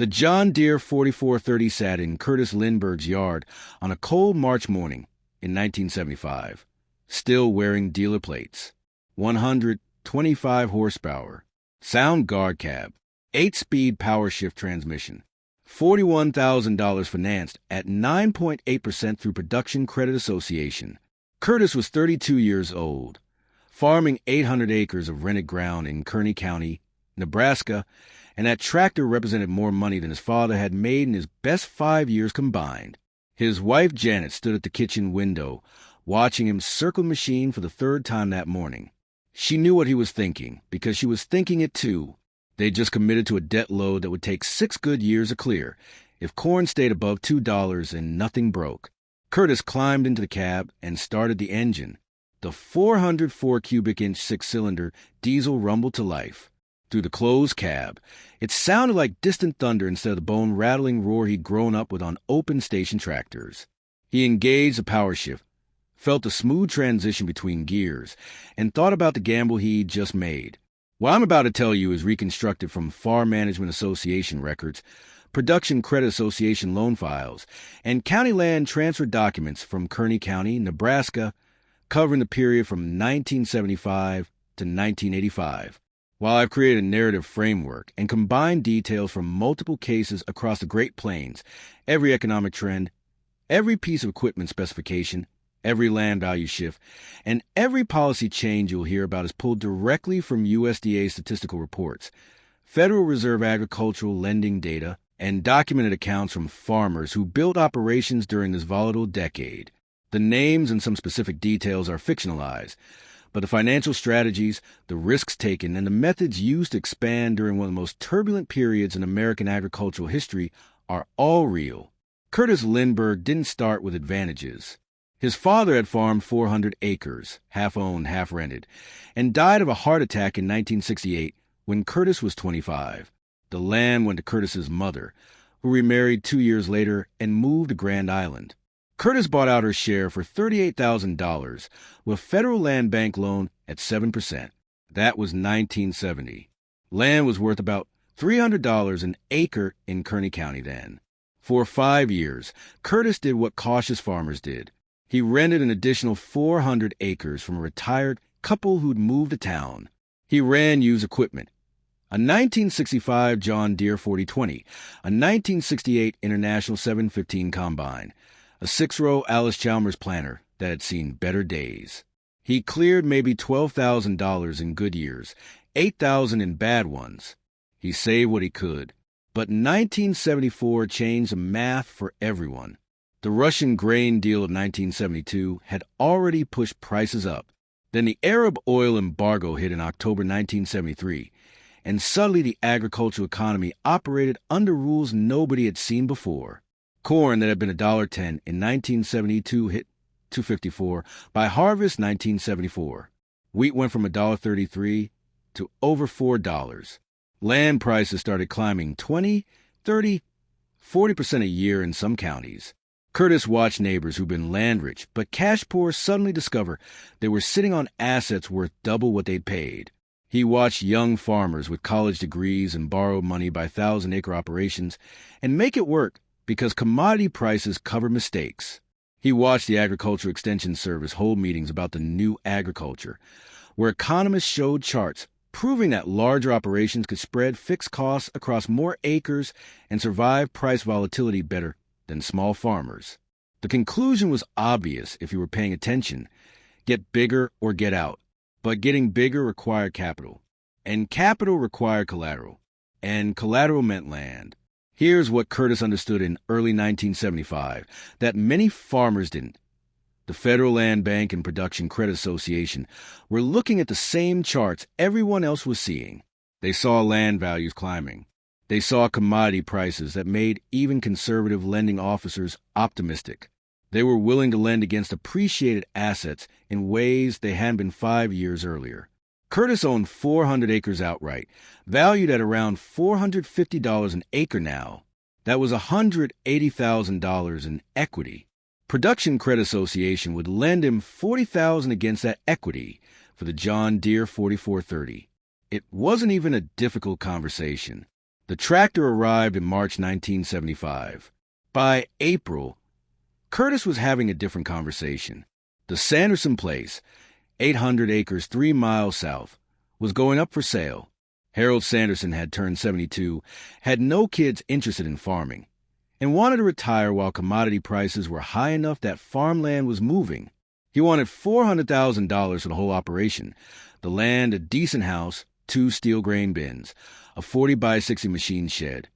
The John Deere 4430 sat in Curtis Lindbergh's yard on a cold March morning in 1975, still wearing dealer plates. 125 horsepower, sound guard cab, 8-speed power shift transmission, $41,000 financed at 9.8% through Production Credit Association. Curtis was 32 years old, farming 800 acres of rented ground in Kearney County, Nebraska, and that tractor represented more money than his father had made in his best 5 years combined. His wife Janet stood at the kitchen window, watching him circle the machine for the third time that morning. She knew what he was thinking, because she was thinking it too. They'd just committed to a debt load that would take 6 good years to clear, if corn stayed above $2 and nothing broke. Curtis climbed into the cab and started the engine. The 404 cubic inch 6-cylinder diesel rumbled to life. Through the closed cab, it sounded like distant thunder instead of the bone-rattling roar he'd grown up with on open station tractors. He engaged the power shift, felt the smooth transition between gears, and thought about the gamble he'd just made. What I'm about to tell you is reconstructed from Farm Management Association records, Production Credit Association loan files, and county land transfer documents from Kearney County, Nebraska, covering the period from 1975 to 1985. While I've created a narrative framework and combined details from multiple cases across the Great Plains, every economic trend, every piece of equipment specification, every land value shift, and every policy change you'll hear about is pulled directly from USDA statistical reports, Federal Reserve agricultural lending data, and documented accounts from farmers who built operations during this volatile decade. The names and some specific details are fictionalized, but the financial strategies, the risks taken, and the methods used to expand during one of the most turbulent periods in American agricultural history are all real. Curtis Lindbergh didn't start with advantages. His father had farmed 400 acres, half owned, half rented, and died of a heart attack in 1968 when Curtis was 25. The land went to Curtis's mother, who remarried 2 years later and moved to Grand Island. Curtis bought out her share for $38,000 with a federal land bank loan at 7%. That was 1970. Land was worth about $300 an acre in Kearney County then. For 5 years, Curtis did what cautious farmers did. He rented an additional 400 acres from a retired couple who'd moved to town. He ran used equipment, a 1965 John Deere 4020, a 1968 International 715 combine, a 6-row Alice Chalmers planter that had seen better days. He cleared maybe $12,000 in good years, $8,000 in bad ones. He saved what he could. But 1974 changed the math for everyone. The Russian grain deal of 1972 had already pushed prices up. Then the Arab oil embargo hit in October 1973, and suddenly the agricultural economy operated under rules nobody had seen before. Corn that had been $1.10 in 1972 hit $2.54 by harvest 1974. Wheat went from $1.33 to over $4. Land prices started climbing 20, 30, 40% a year in some counties. Curtis watched neighbors who'd been land-rich but cash-poor suddenly discover they were sitting on assets worth double what they'd paid. He watched young farmers with college degrees and borrowed money by 1,000-acre operations and make it work because commodity prices cover mistakes. He watched the Agriculture Extension Service hold meetings about the new agriculture, where economists showed charts proving that larger operations could spread fixed costs across more acres and survive price volatility better than small farmers. The conclusion was obvious if you were paying attention. Get bigger or get out. But getting bigger required capital, and capital required collateral, and collateral meant land. Here's what Curtis understood in early 1975 that many farmers didn't. The Federal Land Bank and Production Credit Association were looking at the same charts everyone else was seeing. They saw land values climbing. They saw commodity prices that made even conservative lending officers optimistic. They were willing to lend against appreciated assets in ways they hadn't been 5 years earlier. Curtis owned 400 acres outright, valued at around $450 an acre now. That was $180,000 in equity. Production Credit Association would lend him $40,000 against that equity for the John Deere 4430. It wasn't even a difficult conversation. The tractor arrived in March 1975. By April, Curtis was having a different conversation. The Sanderson place, 800 acres 3 miles south, was going up for sale. Harold Sanderson had turned 72, had no kids interested in farming, and wanted to retire while commodity prices were high enough that farmland was moving. He wanted $400,000 for the whole operation, the land, a decent house, 2 steel grain bins, a 40 by 60 machine shed,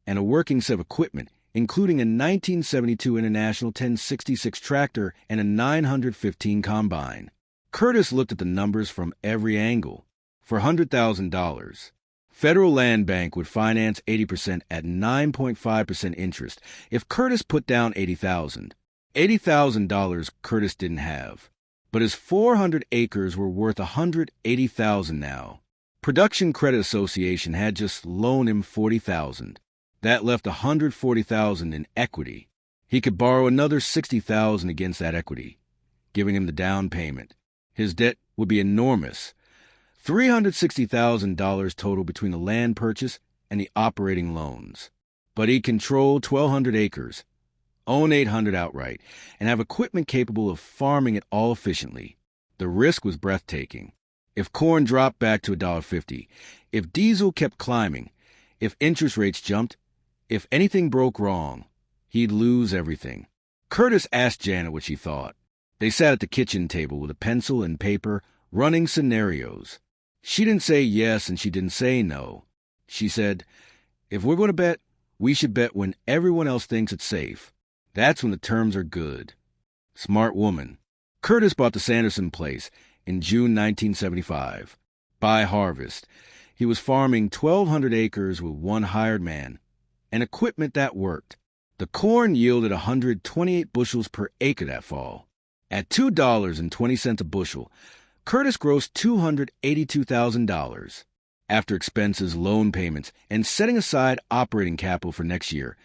and a working set of equipment, including a 1972 International 1066 tractor and a 915 combine. Curtis looked at the numbers from every angle. For $100,000, Federal Land Bank would finance 80% at 9.5% interest if Curtis put down $80,000. $80,000 Curtis didn't have, but his 400 acres were worth $180,000 now. Production Credit Association had just loaned him $40,000. That left $140,000 in equity. He could borrow another $60,000 against that equity, giving him the down payment. His debt would be enormous. $360,000 total between the land purchase and the operating loans. But he controlled 1,200 acres, own 800 outright, and have equipment capable of farming it all efficiently. The risk was breathtaking. If corn dropped back to $1.50, if diesel kept climbing, if interest rates jumped, if anything broke wrong, he'd lose everything. Curtis asked Janet what she thought. They sat at the kitchen table with a pencil and paper, running scenarios. She didn't say yes and she didn't say no. She said, if we're going to bet, we should bet when everyone else thinks it's safe. That's when the terms are good. Smart woman. Curtis bought the Sanderson place in June 1975. By harvest, he was farming 1,200 acres with one hired man and equipment that worked. The corn yielded 128 bushels per acre that fall. At $2.20 a bushel, Curtis grossed $282,000. After expenses, loan payments, and setting aside operating capital for next year,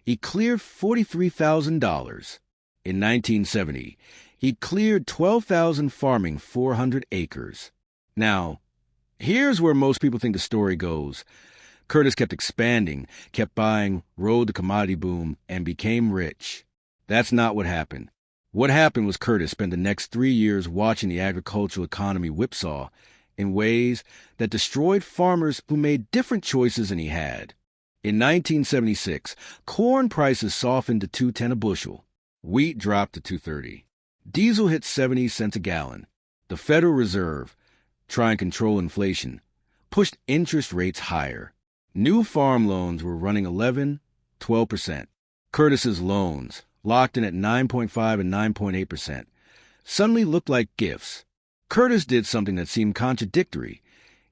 he cleared $43,000. In 1970, he cleared 12,000 farming 400 acres. Now, here's where most people think the story goes. Curtis kept expanding, kept buying, rode the commodity boom, and became rich. That's not what happened. What happened was Curtis spent the next 3 years watching the agricultural economy whipsaw in ways that destroyed farmers who made different choices than he had. In 1976, corn prices softened to $2.10 a bushel. Wheat dropped to $2.30. Diesel hit 70 cents a gallon. The Federal Reserve, trying to control inflation, pushed interest rates higher. New farm loans were running 11, 12%. Curtis's loans, locked in at 9.5 and 9.8%, suddenly looked like gifts. Curtis did something that seemed contradictory.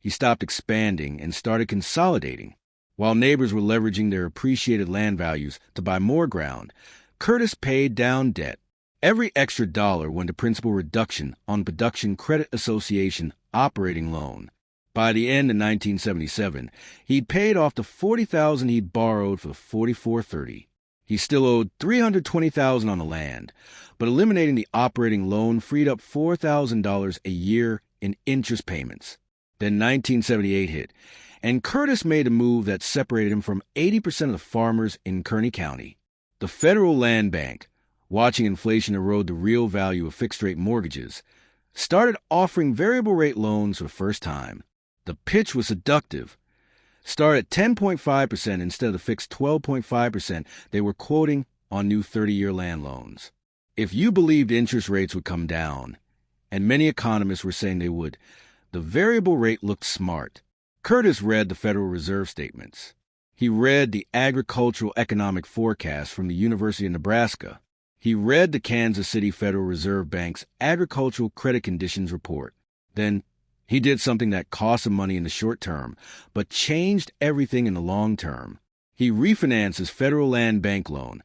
He stopped expanding and started consolidating. While neighbors were leveraging their appreciated land values to buy more ground, Curtis paid down debt. Every extra dollar went to principal reduction on Production Credit Association operating loan. By the end of 1977, he'd paid off the $40,000 he'd borrowed for $44.30. He still owed $320,000 on the land, but eliminating the operating loan freed up $4,000 a year in interest payments. Then 1978 hit, and Curtis made a move that separated him from 80% of the farmers in Kearney County. The Federal Land Bank, watching inflation erode the real value of fixed-rate mortgages, started offering variable-rate loans for the first time. The pitch was seductive. Start at 10.5% instead of the fixed 12.5% they were quoting on new 30-year land loans. If you believed interest rates would come down, and many economists were saying they would, the variable rate looked smart. Curtis read the Federal Reserve statements. He read the Agricultural Economic Forecast from the University of Nebraska. He read the Kansas City Federal Reserve Bank's Agricultural Credit Conditions Report. Then he did something that cost him money in the short term, but changed everything in the long term. He refinanced his Federal Land Bank loan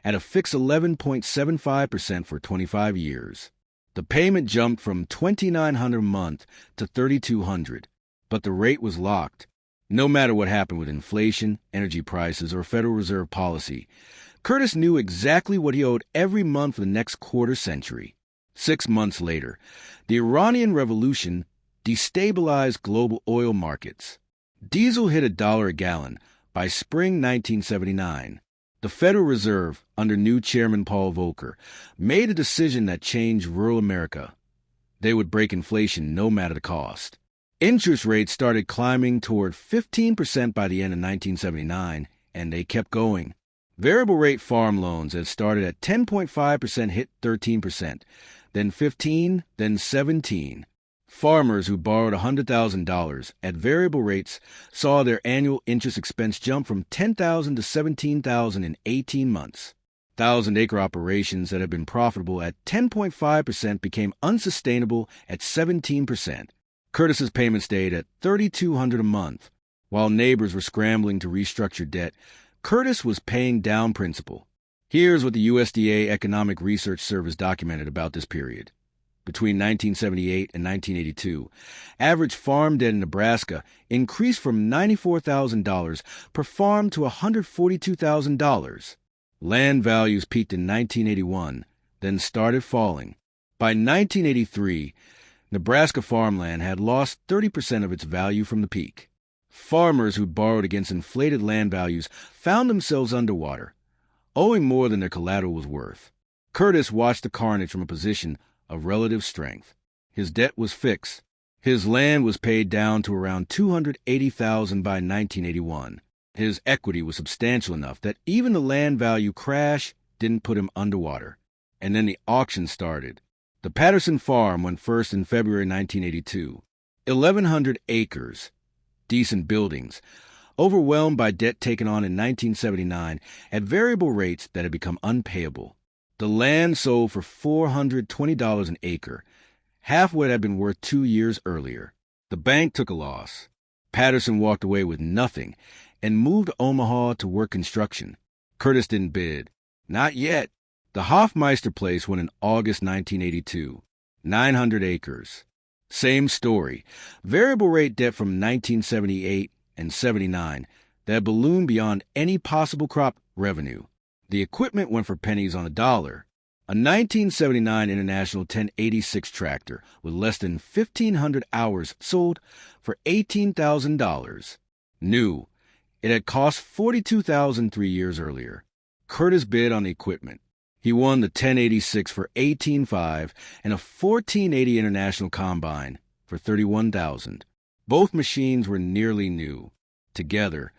at a fixed 11.75% for 25 years. The payment jumped from $2,900 a month to $3,200, but the rate was locked. No matter what happened with inflation, energy prices, or Federal Reserve policy, Curtis knew exactly what he owed every month for the next quarter century. 6 months later, the Iranian Revolution destabilized global oil markets. Diesel hit $1 a gallon, By spring 1979, the Federal Reserve, under new Chairman Paul Volcker, made a decision that changed rural America. They would break inflation no matter the cost. Interest rates started climbing toward 15% by the end of 1979, and they kept going. Variable rate farm loans that started at 10.5% hit 13%, then 15%, then 17%. Farmers who borrowed $100,000 at variable rates saw their annual interest expense jump from $10,000 to $17,000 in 18 months. 1,000-acre operations that had been profitable at 10.5% became unsustainable at 17%. Curtis's payment stayed at $3,200 a month. While neighbors were scrambling to restructure debt, Curtis was paying down principal. Here's what the USDA Economic Research Service documented about this period. Between 1978 and 1982, average farm debt in Nebraska increased from $94,000 per farm to $142,000. Land values peaked in 1981, then started falling. By 1983, Nebraska farmland had lost 30% of its value from the peak. Farmers who borrowed against inflated land values found themselves underwater, owing more than their collateral was worth. Curtis watched the carnage from a position of relative strength. His debt was fixed. His land was paid down to around $280,000 by 1981. His equity was substantial enough that even the land value crash didn't put him underwater. And then the auction started. The Patterson farm went first in February 1982. 1,100 acres, decent buildings, overwhelmed by debt taken on in 1979 at variable rates that had become unpayable. The land sold for $420 an acre, half what it had been worth 2 years earlier. The bank took a loss. Patterson walked away with nothing and moved to Omaha to work construction. Curtis didn't bid. Not yet. The Hofmeister place went in August 1982. 900 acres. Same story. Variable rate debt from 1978 and 79 that ballooned beyond any possible crop revenue. The equipment went for pennies on a dollar. A 1979 International 1086 tractor with less than 1,500 hours sold for $18,000. New. It had cost $42,000 3 years earlier. Curtis bid on the equipment. He won the 1086 for $18,500 and a 1480 International Combine for $31,000. Both machines were nearly new. Together,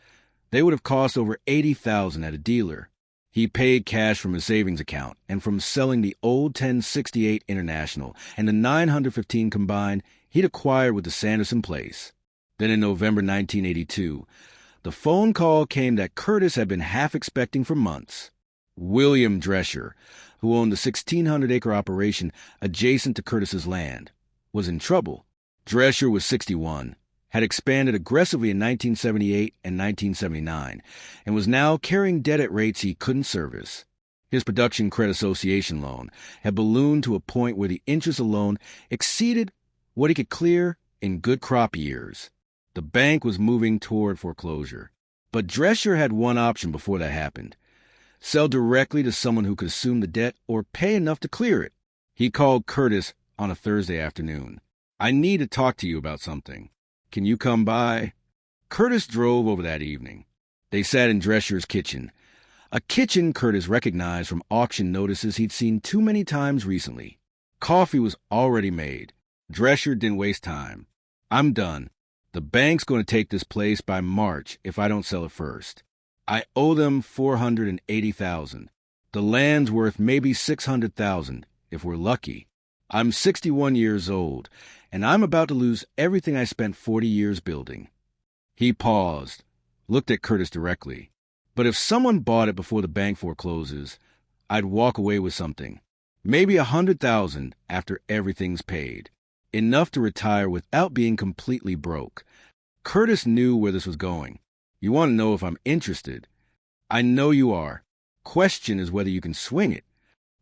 they would have cost over $80,000 at a dealer. He paid cash from his savings account and from selling the old 1068 International and the 915 Combine he'd acquired with the Sanderson place. Then in November 1982, the phone call came that Curtis had been half expecting for months. William Drescher, who owned the 1,600-acre operation adjacent to Curtis's land, was in trouble. Drescher was 61, had expanded aggressively in 1978 and 1979, and was now carrying debt at rates he couldn't service. His Production Credit Association loan had ballooned to a point where the interest alone exceeded what he could clear in good crop years. The bank was moving toward foreclosure. But Drescher had one option before that happened: sell directly to someone who could assume the debt or pay enough to clear it. He called Curtis on a Thursday afternoon. "I need to talk to you about something. Can you come by?" Curtis drove over that evening. They sat in Drescher's kitchen, a kitchen Curtis recognized from auction notices he'd seen too many times recently. Coffee was already made. Drescher didn't waste time. "I'm done. The bank's going to take this place by March if I don't sell it first. I owe them $480,000. The land's worth maybe $600,000 if we're lucky. I'm 61 years old, and I'm about to lose everything I spent 40 years building." He paused, looked at Curtis directly. "But if someone bought it before the bank forecloses, I'd walk away with something. Maybe $100,000 after everything's paid. Enough to retire without being completely broke." Curtis knew where this was going. "You want to know if I'm interested?" "I know you are. Question is whether you can swing it."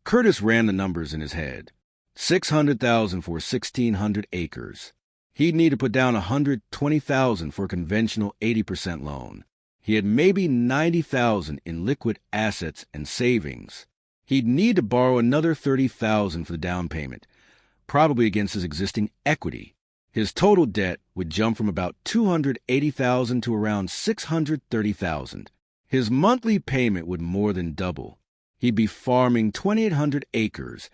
Curtis ran the numbers in his head. $600,000 for 1,600 acres. He'd need to put down $120,000 for a conventional 80% loan. He had maybe $90,000 in liquid assets and savings. He'd need to borrow another $30,000 for the down payment, probably against his existing equity. His total debt would jump from about $280,000 to around $630,000. His monthly payment would more than double. He'd be farming 2,800 acres,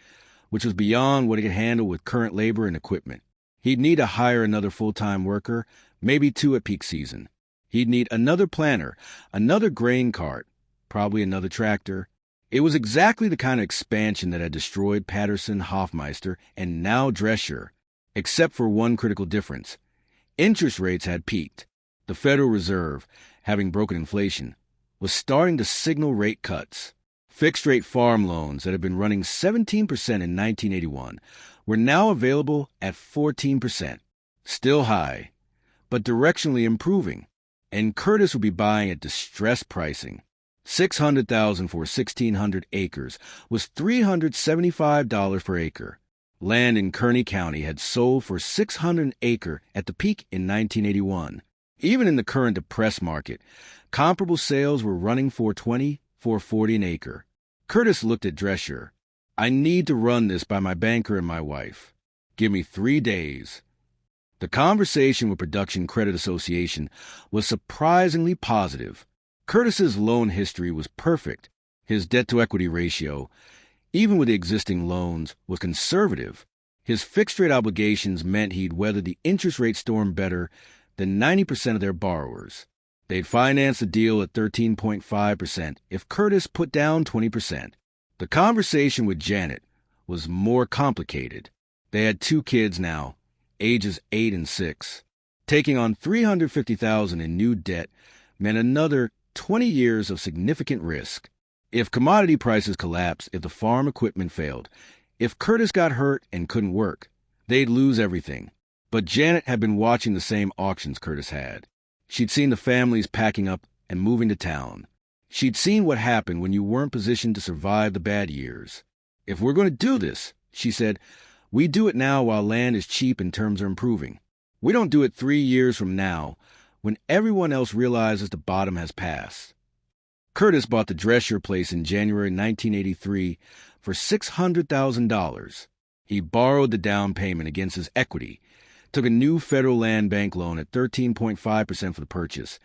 which was beyond what he could handle with current labor and equipment. He'd need to hire another full-time worker, maybe 2 at peak season. He'd need another planter, another grain cart, probably another tractor. It was exactly the kind of expansion that had destroyed Patterson, Hofmeister, and now Drescher, except for one critical difference. Interest rates had peaked. The Federal Reserve, having broken inflation, was starting to signal rate cuts. Fixed-rate farm loans that had been running 17% in 1981 were now available at 14%. Still high, but directionally improving. And Curtis would be buying at distressed pricing. $600,000 for 1,600 acres was $375 per acre. Land in Kearney County had sold for $600 an acre at the peak in 1981. Even in the current depressed market, comparable sales were running $420, $440 an acre. Curtis looked at Drescher. I need to run this by my banker and my wife. Give me 3 days. The conversation with Production Credit Association was surprisingly positive. Curtis's loan history was perfect. His debt-to-equity ratio, even with the existing loans, was conservative. His fixed-rate obligations meant he'd weather the interest rate storm better than 90% of their borrowers. They'd finance the deal at 13.5% if Curtis put down 20%. The conversation with Janet was more complicated. They had 2 kids now, ages 8 and 6. Taking on $350,000 in new debt meant another 20 years of significant risk. If commodity prices collapsed, if the farm equipment failed, if Curtis got hurt and couldn't work, they'd lose everything. But Janet had been watching the same auctions Curtis had. She'd seen the families packing up and moving to town. She'd seen what happened when you weren't positioned to survive the bad years. If we're going to do this, she said, we do it now while land is cheap and terms are improving. We don't do it 3 years from now when everyone else realizes the bottom has passed. Curtis bought the Drescher place in January 1983 for $600,000. He borrowed the down payment against his equity, took a new federal land bank loan at 13.5% for the purchase,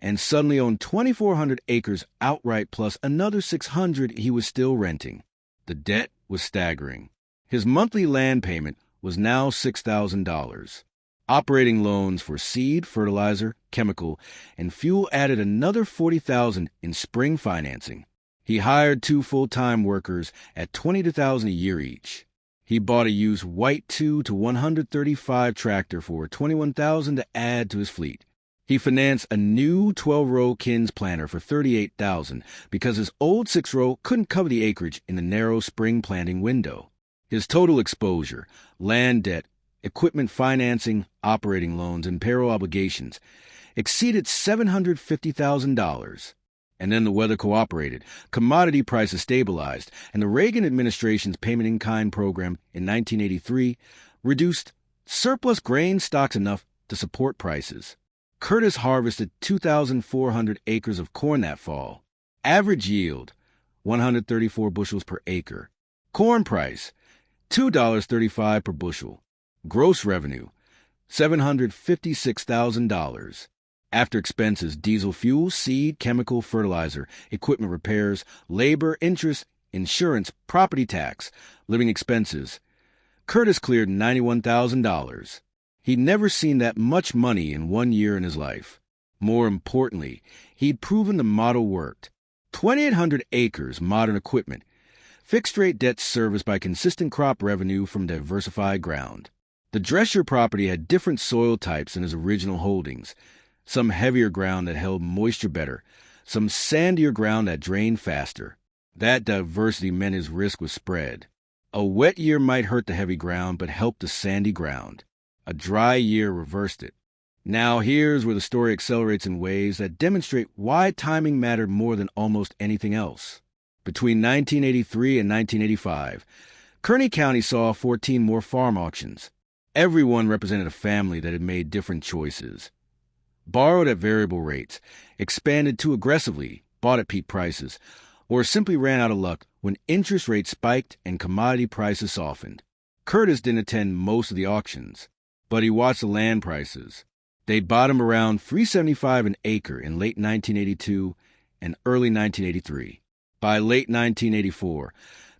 and suddenly owned 2,400 acres outright plus another 600 he was still renting. The debt was staggering. His monthly land payment was now $6,000. Operating loans for seed, fertilizer, chemical, and fuel added another $40,000 in spring financing. He hired 2 full-time workers at $22,000 a year each. He bought a used white 2 to 135 tractor for $21,000 to add to his fleet. He financed a new 12-row Kins planter for $38,000 because his old 6-row couldn't cover the acreage in the narrow spring planting window. His total exposure, land debt, equipment financing, operating loans, and payroll obligations exceeded $750,000. And then the weather cooperated, commodity prices stabilized, and the Reagan administration's payment-in-kind program in 1983 reduced surplus grain stocks enough to support prices. Curtis harvested 2,400 acres of corn that fall. Average yield, 134 bushels per acre. Corn price, $2.35 per bushel. Gross revenue, $756,000. After expenses, diesel fuel, seed, chemical, fertilizer, equipment repairs, labor, interest, insurance, property tax, living expenses, Curtis cleared $91,000. He'd never seen that much money in 1 year in his life. More importantly, he'd proven the model worked. 2,800 acres, modern equipment, fixed-rate debt serviced by consistent crop revenue from diversified ground. The Drescher property had different soil types than his original holdings. Some heavier ground that held moisture better, some sandier ground that drained faster. That diversity meant his risk was spread. A wet year might hurt the heavy ground but help the sandy ground. A dry year reversed it. Now here's where the story accelerates in ways that demonstrate why timing mattered more than almost anything else. Between 1983 and 1985, Kearney County saw 14 more farm auctions. Everyone represented a family that had made different choices. Borrowed at variable rates, expanded too aggressively, bought at peak prices, or simply ran out of luck when interest rates spiked and commodity prices softened. Curtis didn't attend most of the auctions, But he watched the land prices. They'd bottom around $375 an acre in late 1982 and early 1983. By late 1984,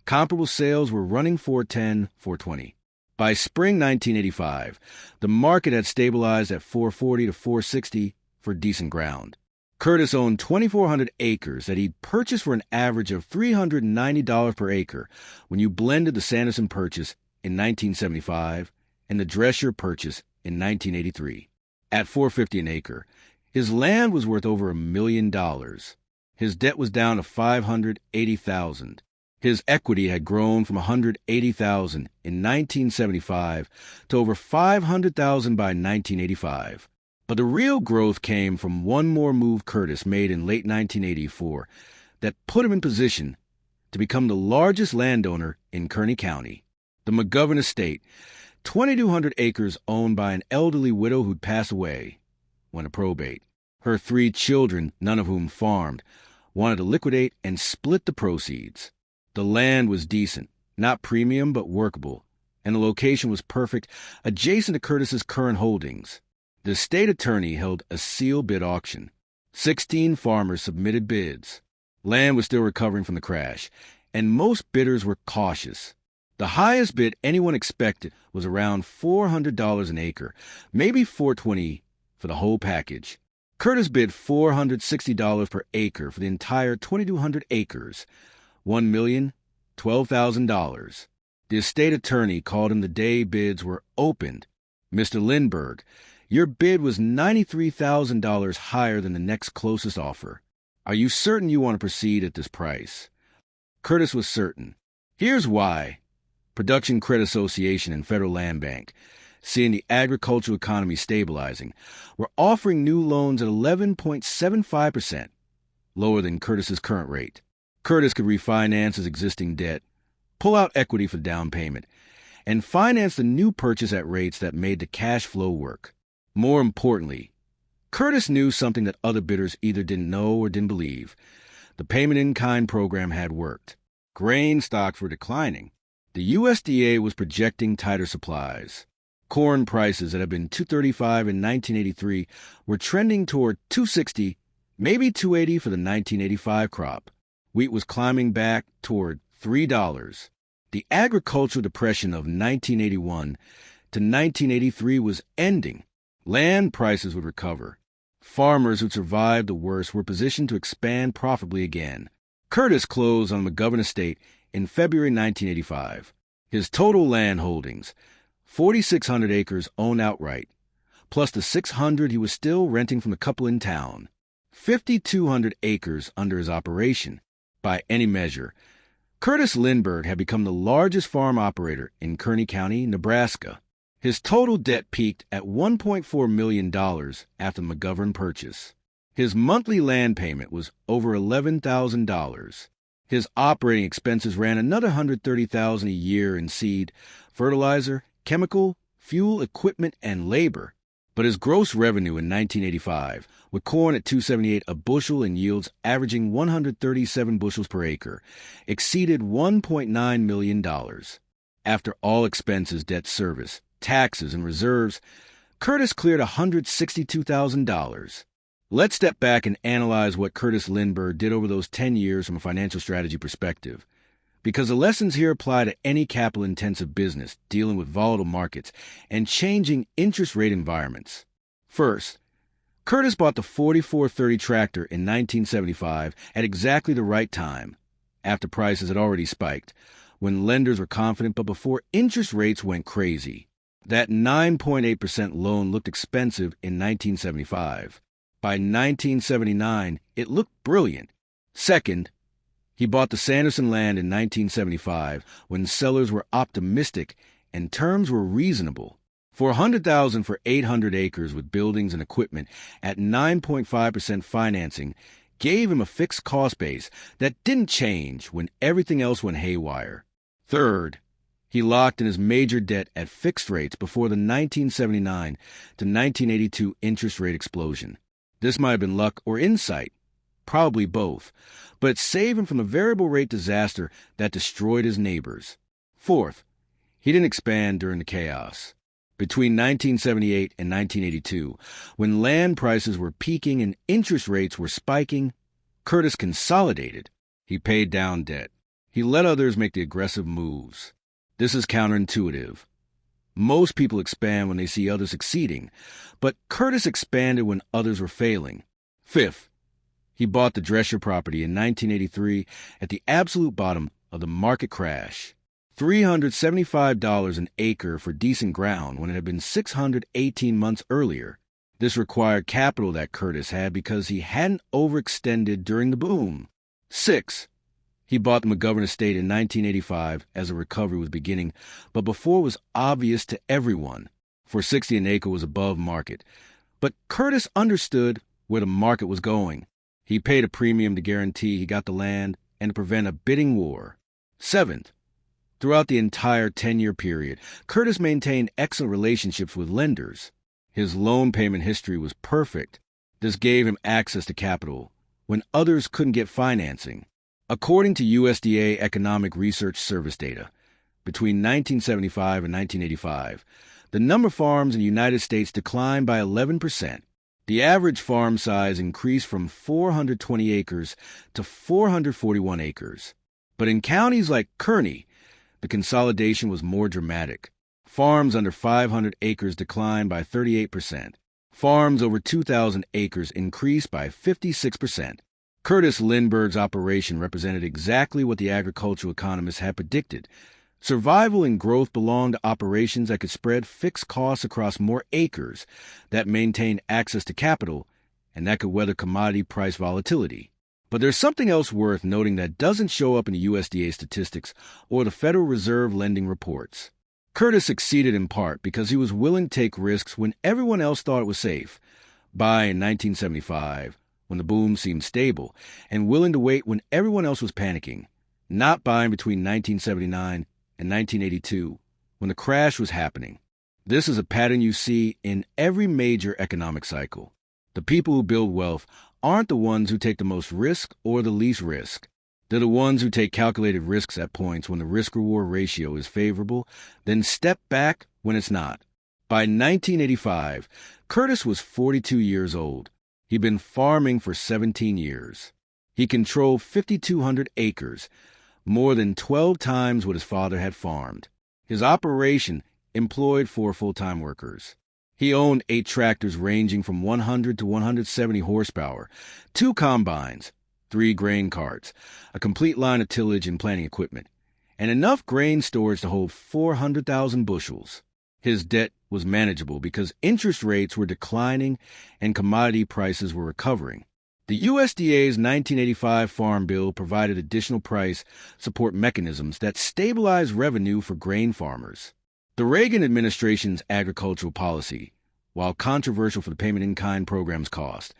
comparable sales were running $410, $420. By spring 1985, the market had stabilized at $440 to $460 for decent ground. Curtis owned 2,400 acres that he'd purchased for an average of $390 per acre when you blended the Sanderson purchase in 1975 and the Drescher purchase in 1983. At $450 an acre, his land was worth over $1 million. His debt was down to $580,000. His equity had grown from $180,000 in 1975 to over $500,000 by 1985. But the real growth came from one more move Curtis made in late 1984 that put him in position to become the largest landowner in Kearney County. The McGovern estate, 2,200 acres owned by an elderly widow who'd passed away, went to probate. Her 3 children, none of whom farmed, wanted to liquidate and split the proceeds. The land was decent, not premium but workable, and the location was perfect, adjacent to Curtis's current holdings. The state attorney held a sealed bid auction. 16 farmers submitted bids. Land was still recovering from the crash, and most bidders were cautious. The highest bid anyone expected was around $400 an acre, maybe $420 for the whole package. Curtis bid $460 per acre for the entire 2,200 acres, $1,012,000. The estate attorney called him the day bids were opened. Mr. Lindbergh, your bid was $93,000 higher than the next closest offer. Are you certain you want to proceed at this price? Curtis was certain. Here's why. Production Credit Association and Federal Land Bank, seeing the agricultural economy stabilizing, were offering new loans at 11.75%, lower than Curtis's current rate. Curtis could refinance his existing debt, pull out equity for down payment, and finance the new purchase at rates that made the cash flow work. More importantly, Curtis knew something that other bidders either didn't know or didn't believe. The payment-in-kind program had worked. Grain stocks were declining. The USDA was projecting tighter supplies. Corn prices that had been $235 in 1983 were trending toward $260, maybe $280 for the 1985 crop. Wheat was climbing back toward $3. The agricultural depression of 1981 to 1983 was ending. Land prices would recover. Farmers who'd survived the worst were positioned to expand profitably again. Curtis closed on the McGovern estate in February 1985. His total land holdings, 4,600 acres owned outright, plus the 600 he was still renting from the couple in town. 5,200 acres under his operation. By any measure, Curtis Lindbergh had become the largest farm operator in Kearney County, Nebraska. His total debt peaked at $1.4 million after the McGovern purchase. His monthly land payment was over $11,000. His operating expenses ran another $130,000 a year in seed, fertilizer, chemical, fuel, equipment, and labor. But his gross revenue in 1985, with corn at $278 a bushel and yields averaging 137 bushels per acre, exceeded $1.9 million. After all expenses, debt service, taxes, and reserves, Curtis cleared $162,000. Let's step back and analyze what Curtis Lindbergh did over those 10 years from a financial strategy perspective, because the lessons here apply to any capital-intensive business dealing with volatile markets and changing interest rate environments. First, Curtis bought the 4430 tractor in 1975 at exactly the right time, after prices had already spiked, when lenders were confident but before interest rates went crazy. That 9.8% loan looked expensive in 1975. By 1979, it looked brilliant. Second, he bought the Sanderson land in 1975 when sellers were optimistic and terms were reasonable. For $100,000 for 800 acres with buildings and equipment at 9.5% financing gave him a fixed cost base that didn't change when everything else went haywire. Third, he locked in his major debt at fixed rates before the 1979 to 1982 interest rate explosion. This might have been luck or insight, probably both, but it saved him from the variable rate disaster that destroyed his neighbors. Fourth, he didn't expand during the chaos. Between 1978 and 1982, when land prices were peaking and interest rates were spiking, Curtis consolidated. He paid down debt. He let others make the aggressive moves. This is counterintuitive. Most people expand when they see others succeeding, but Curtis expanded when others were failing. Fifth, he bought the Drescher property in 1983 at the absolute bottom of the market crash. $375 an acre for decent ground when it had been 618 months earlier. This required capital that Curtis had because he hadn't overextended during the boom. 6. He bought the McGovern estate in 1985 as a recovery was beginning, but before it was obvious to everyone. $460 an acre was above market. But Curtis understood where the market was going. He paid a premium to guarantee he got the land and to prevent a bidding war. 7th, throughout the entire 10-year period, Curtis maintained excellent relationships with lenders. His loan payment history was perfect. This gave him access to capital when others couldn't get financing. According to USDA Economic Research Service data, between 1975 and 1985, the number of farms in the United States declined by 11%. The average farm size increased from 420 acres to 441 acres. But in counties like Kearney, the consolidation was more dramatic. Farms under 500 acres declined by 38%. Farms over 2,000 acres increased by 56%. Curtis Lindbergh's operation represented exactly what the agricultural economists had predicted. Survival and growth belonged to operations that could spread fixed costs across more acres, that maintained access to capital, and that could weather commodity price volatility. But there's something else worth noting that doesn't show up in the USDA statistics or the Federal Reserve lending reports. Curtis succeeded in part because he was willing to take risks when everyone else thought it was safe. Buy in 1975, when the boom seemed stable, and willing to wait when everyone else was panicking. Not buying between 1979 and 1982, when the crash was happening. This is a pattern you see in every major economic cycle. The people who build wealth aren't the ones who take the most risk or the least risk. They're the ones who take calculated risks at points when the risk-reward ratio is favorable, then step back when it's not. By 1985, Curtis was 42 years old. He'd been farming for 17 years. He controlled 5,200 acres, more than 12 times what his father had farmed. His operation employed 4 full-time workers. He owned 8 tractors ranging from 100 to 170 horsepower, 2 combines, 3 grain carts, a complete line of tillage and planting equipment, and enough grain storage to hold 400,000 bushels. His debt was manageable because interest rates were declining and commodity prices were recovering. The USDA's 1985 Farm Bill provided additional price support mechanisms that stabilized revenue for grain farmers. The Reagan administration's agricultural policy, while controversial for the payment-in-kind program's cost,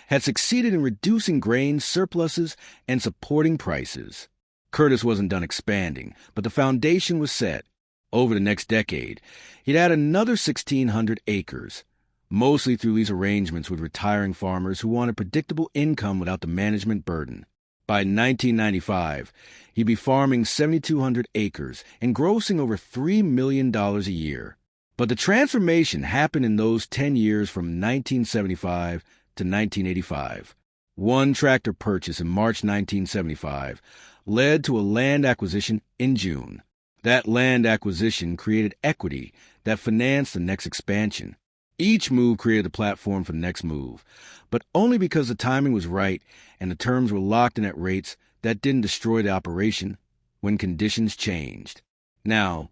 had succeeded in reducing grain surpluses and supporting prices. Curtis wasn't done expanding, but the foundation was set. Over the next decade, he'd add another 1,600 acres, mostly through these arrangements with retiring farmers who wanted predictable income without the management burden. By 1995, he'd be farming 7,200 acres and grossing over $3 million a year. But the transformation happened in those 10 years from 1975 to 1985. One tractor purchase in March 1975 led to a land acquisition in June. That land acquisition created equity that financed the next expansion. Each move created the platform for the next move, but only because the timing was right and the terms were locked in at rates that didn't destroy the operation when conditions changed. Now,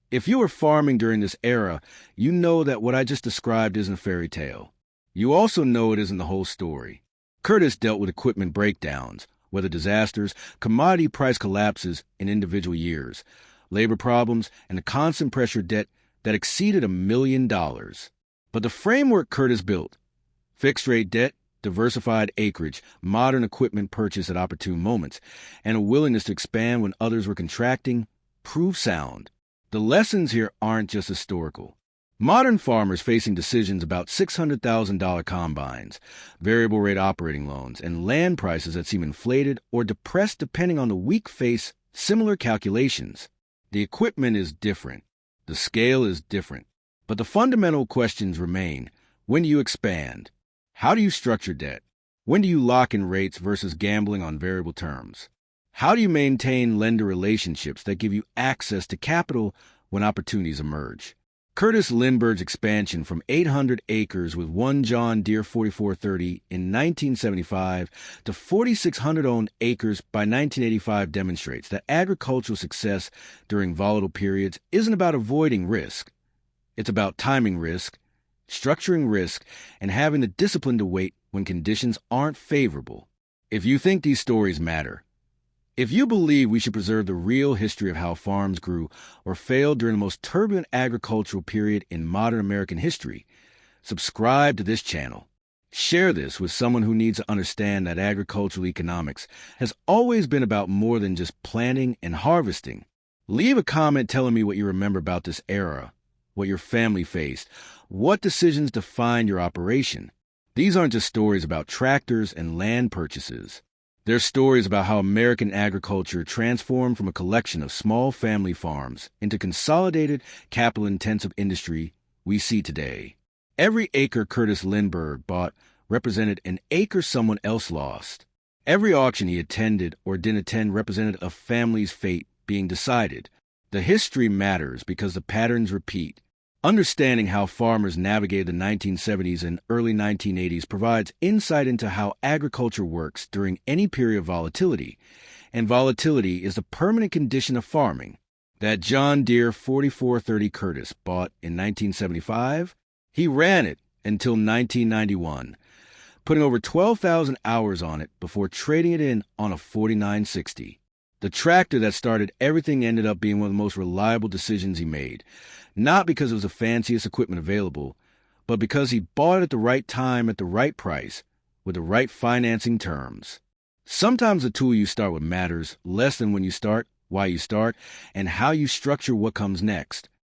if you were farming during this era, you know that what I just described isn't a fairy tale. You also know it isn't the whole story. Curtis dealt with equipment breakdowns, weather disasters, commodity price collapses in individual years, labor problems, and the constant pressure debt that exceeded $1 million. But the framework Curtis built, fixed-rate debt, diversified acreage, modern equipment purchased at opportune moments, and a willingness to expand when others were contracting, proved sound. The lessons here aren't just historical. Modern farmers facing decisions about $600,000 combines, variable rate operating loans, and land prices that seem inflated or depressed depending on the week face similar calculations. The equipment is different. The scale is different. But the fundamental questions remain. When do you expand? How do you structure debt? When do you lock in rates versus gambling on variable terms? How do you maintain lender relationships that give you access to capital when opportunities emerge? Curtis Lindbergh's expansion from 800 acres with one John Deere 4430 in 1975 to 4,600 owned acres by 1985 demonstrates that agricultural success during volatile periods isn't about avoiding risk. It's about timing risk, structuring risk, and having the discipline to wait when conditions aren't favorable. If you think these stories matter, if you believe we should preserve the real history of how farms grew or failed during the most turbulent agricultural period in modern American history, subscribe to this channel. Share this with someone who needs to understand that agricultural economics has always been about more than just planting and harvesting. Leave a comment telling me what you remember about this era, what your family faced, what decisions defined your operation. These aren't just stories about tractors and land purchases. They're stories about how American agriculture transformed from a collection of small family farms into consolidated, capital-intensive industry we see today. Every acre Curtis Lindbergh bought represented an acre someone else lost. Every auction he attended or didn't attend represented a family's fate being decided. The history matters because the patterns repeat. Understanding how farmers navigated the 1970s and early 1980s provides insight into how agriculture works during any period of volatility, and volatility is the permanent condition of farming. That John Deere 4430 Curtis bought in 1975, he ran it until 1991, putting over 12,000 hours on it before trading it in on a 4960. The tractor that started everything ended up being one of the most reliable decisions he made, not because it was the fanciest equipment available, but because he bought it at the right time at the right price with the right financing terms. Sometimes the tool you start with matters less than when you start, why you start, and how you structure what comes next.